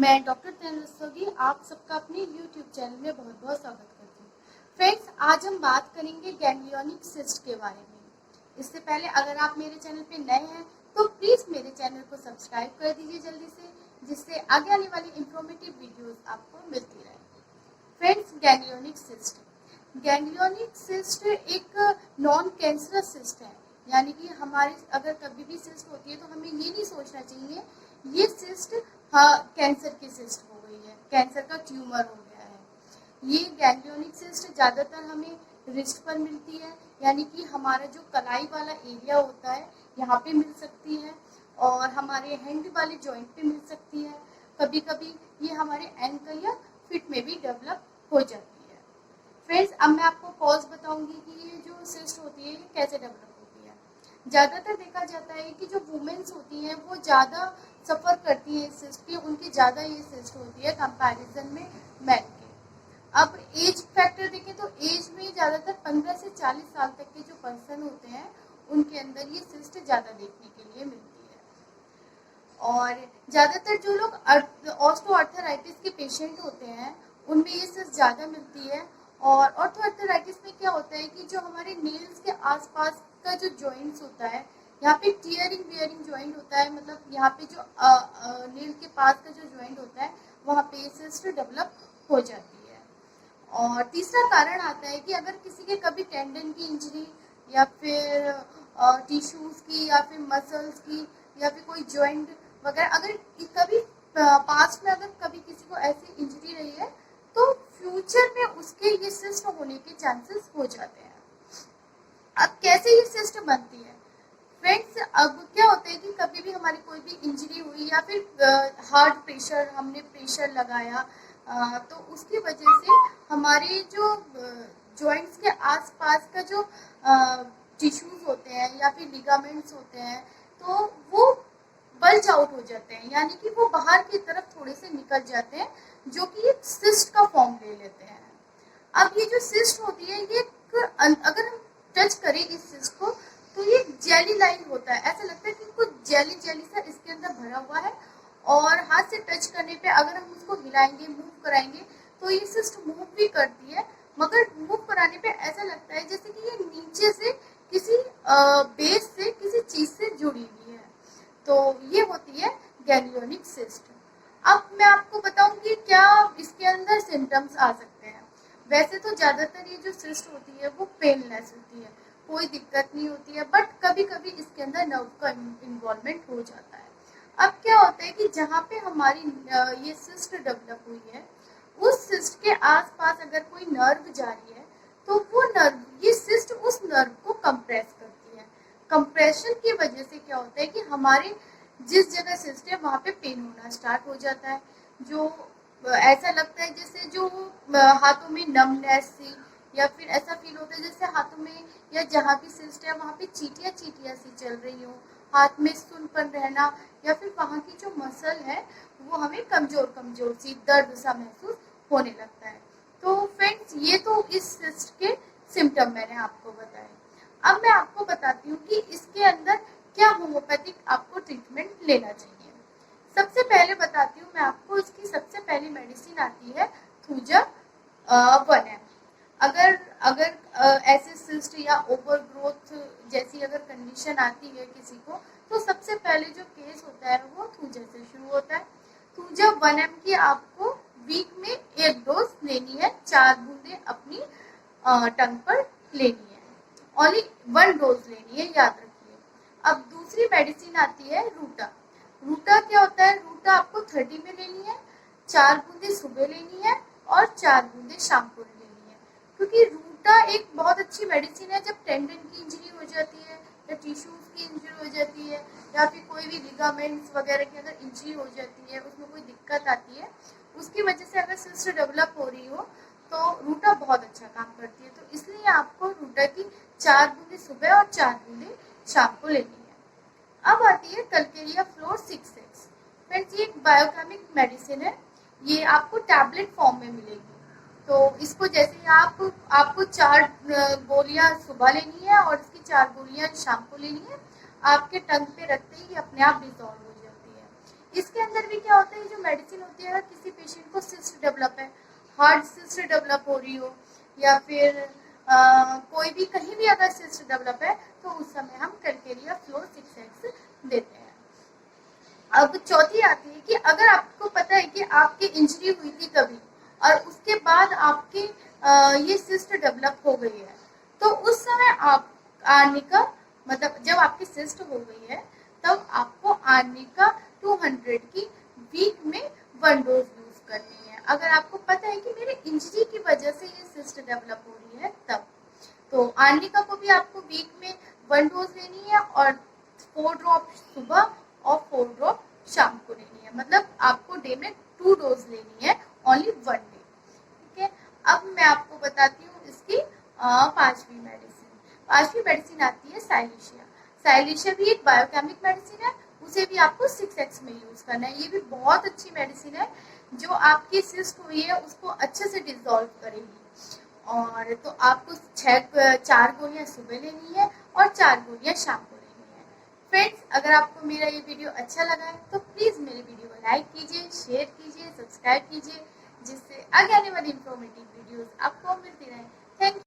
मैं डॉक्टर तैन रस्तोगी आप सबका अपने YouTube चैनल में बहुत बहुत स्वागत करती हूँ। फ्रेंड्स, आज हम बात करेंगे गैंग्लियोनिक सिस्ट के बारे में। इससे पहले अगर आप मेरे चैनल पे नए हैं तो प्लीज़ मेरे चैनल को सब्सक्राइब कर दीजिए जल्दी से, जिससे आगे आने वाली इंफॉर्मेटिव वीडियोस आपको मिलती रहे। फ्रेंड्स, गैंग्लियोनिक सिस्ट एक नॉन कैंसरस सिस्ट है, यानी कि हमारे अगर कभी भी सिस्ट होती है तो हमें ये नहीं सोचना चाहिए ये सिस्ट कैंसर की सिस्ट हो गई है, कैंसर का ट्यूमर हो गया है। ये गैंग्लियोनिक सिस्ट ज़्यादातर हमें रिस्ट पर मिलती है, यानी कि हमारा जो कलाई वाला एरिया होता है यहाँ पे मिल सकती है, और हमारे हैंड वाले जॉइंट पे मिल सकती है। कभी कभी ये हमारे एंकल या फिट में भी डेवलप हो जाती है। फ्रेंड्स, अब मैं आपको कॉज बताऊंगी कि ये जो सिस्ट होती है ये कैसे डेवलप होती है। ज़्यादातर देखा जाता है कि जो वुमेन्स होती हैं वो ज़्यादा सफ़र करती हैं इस सिस्ट की, उनकी ज़्यादा ये सिस्ट होती है कंपैरिजन में मैन के। अब एज फैक्टर देखें तो एज में ज़्यादातर 15 से 40 साल तक के जो पर्सन होते हैं उनके अंदर ये सिस्ट ज़्यादा देखने के लिए मिलती है। और ज़्यादातर जो लोग ऑस्टियोआर्थराइटिस के पेशेंट होते हैं उनमें ये सिस्ट ज़्यादा मिलती है। और ऑर्थोआर्थराइटिस में क्या होता है कि जो हमारे नेल्स के आसपास का जो जॉइंट्स होता है, यहाँ पे टीयरिंग बियरिंग जॉइंट होता है, मतलब यहाँ पे जो नेल के पास का जो जॉइंट होता है वहाँ पे सिस्ट डेवलप हो जाती है। और तीसरा कारण आता है कि अगर किसी के कभी टेंडन की इंजरी या फिर टिश्यूज़ की या फिर मसल्स की या फिर कोई जॉइंट वगैरह, अगर कभी पास्ट में अगर कभी किसी को ऐसी इंजरी रही है तो फ्यूचर में उसके ये सिस्ट होने के चांसेस हो जाते हैं। अब कैसे ये सिस्ट बनती है? फ्रेंड्स, अब क्या होता है कि कभी भी हमारी कोई भी इंजरी हुई या फिर हार्ड प्रेशर, हमने प्रेशर लगाया तो उसकी वजह से हमारे जो जॉइंट्स के आसपास का जो टिश्यूज होते हैं या फिर लिगामेंट्स होते हैं तो वो बल्ज आउट हो जाते हैं, यानी कि वो बाहर की तरफ थोड़े से निकल जाते हैं, जो कि एक सिस्ट का फॉर्म ले लेते हैं। अब ये जो सिस्ट होती है ये अगर हम टच करें इस सिस्ट को तो ये जेली लाइन होता है, ऐसा लगता है कि कुछ जेली जेली सा इसके अंदर भरा हुआ है, और हाथ से टच करने पे अगर हम उसको हिलाएंगे, मूव कराएंगे तो ये सिस्ट मूव भी करती है, मगर मूव कराने पे ऐसा लगता है जैसे कि ये नीचे से किसी बेस से किसी चीज से जुड़ी हुई है। तो ये होती है गैंग्लियोनिक सिस्ट। अब मैं आपको बताऊंगी क्या इसके अंदर सिम्टम्स आ सकते हैं। वैसे तो ज़्यादातर ये जो सिस्ट होती है वो पेनलेस होती है, कोई दिक्कत नहीं होती है, बट कभी कभी इसके अंदर नर्व का इन्वॉल्वमेंट हो जाता है। अब क्या होता है कि जहाँ पे हमारी ये सिस्ट डेवलप हुई है उस सिस्ट के आसपास अगर कोई नर्व जा रही है तो वो नर्व, ये सिस्ट उस नर्व को कंप्रेस करती है। कंप्रेशन की वजह से क्या होता है कि हमारे जिस जगह सिस्ट है वहाँ पे पेन होना स्टार्ट हो जाता है, जो ऐसा लगता है जैसे जो हाथों में नमनेस सी, या फिर ऐसा फील होता है जैसे हाथों में या जहाँ भी सिस्ट है वहाँ पे चीटियाँ चीटियाँ सी चल रही हो, हाथ में सुनपन रहना, या फिर वहाँ की जो मसल है वो हमें कमजोर कमजोर सी दर्द सा महसूस होने लगता है। तो फ्रेंड्स, ये तो इस सिस्ट के सिम्टम मैंने आपको बताए। अब मैं आपको बताती हूँ कि इसके अंदर क्या होम्योपैथिक आपको ट्रीटमेंट लेना चाहिए। सबसे पहले बताती हूँ मैं आपको, इसकी सबसे पहली मेडिसिन आती है थूजा 1M। अगर अगर ऐसे सिस्ट या ओवर ग्रोथ जैसी अगर कंडीशन आती है किसी को तो सबसे पहले जो केस होता है वो थूजा से शुरू होता है। थूजा 1M की आपको वीक में 1 डोज लेनी है, 4 बूंदें अपनी टंग पर लेनी है, ओनली 1 डोज लेनी है, याद रखिए। अब दूसरी मेडिसिन आती है रूटा। रूटा क्या होता है? रूटा आपको 30 में लेनी है, 4 बूंदें सुबह लेनी है और 4 बूंदें शाम को लेनी है, क्योंकि रूटा एक बहुत अच्छी मेडिसिन है जब टेंडन की इंजरी हो जाती है या टिश्यूज की इंजरी हो जाती है या फिर कोई भी लिगामेंट्स वगैरह की अगर इंजरी हो जाती है, उसमें कोई दिक्कत आती है, उसकी वजह से अगर सिस्ट डेवलप हो रही हो तो रूटा बहुत अच्छा काम करती है। तो इसलिए आपको रूटा की 4 बूंदें सुबह और 4 बूंदें शाम को लेनी है। अब आती है कलकेरिया फ्लोर 6X। फ्रेंड्स, ये एक बायोकेमिक मेडिसिन है, ये आपको टैबलेट फॉर्म में मिलेगी। तो इसको जैसे आपको 4 गोलियां सुबह लेनी है और इसकी 4 गोलियां शाम को लेनी है, आपके टंग पे रखते ही अपने आप डिसॉल्व हो जाती है। इसके अंदर भी क्या होता है, जो मेडिसिन होती है, अगर किसी पेशेंट को सिस्ट डेवलप है, हार्ट सिस्ट डेवलप हो रही हो, या फिर कोई भी कहीं भी अगर सिस्ट डेवलप है, तो उस समय हम कैलकेरिया फ्लोर 6x देते हैं। अब चौथी आती है कि अगर आपको पता है कि आपकी इंजरी हुई थी कभी और उसके बाद आपके ये सिस्ट डेवलप हो गई है, तो उस समय आप आर्निका, मतलब जब आपकी सिस्ट हो गई है तब आपको आर्निका 200 की वीक में 1 डोज यूज करनी है। अगर आपको पता है कि मेरे इंजरी की वजह से ये सिस्ट डेवलप हो रही है तब, तो आर्निका को भी आपको वीक में 1 डोज लेनी है और 4 ड्रॉप सुबह और 4 ड्रॉप शाम को लेनी है। मतलब आपको डे में 2 डोज लेनी है, ओनली 1 डे। ठीक है, अब मैं आपको बताती हूँ इसकी पांचवी मेडिसिन। पांचवी मेडिसिन आती है साइलिशिया। साइलिशिया भी एक बायोकेमिक मेडिसिन है, उसे भी आपको 6x में यूज करना है। ये भी बहुत अच्छी मेडिसिन है, जो आपकी सिस्ट हुई है उसको अच्छे से डिसॉल्व करेगी। और तो आपको 4 गोलियां सुबह लेनी है और 4 गोलियां शाम को लेनी है। फ्रेंड्स, अगर आपको मेरा ये वीडियो अच्छा लगा है तो प्लीज़ मेरे वीडियो को लाइक कीजिए, शेयर कीजिए, सब्सक्राइब कीजिए, जिससे आगे आने वाली इंफॉर्मेटिव वीडियोस आपको मिलती रहें। Thank you.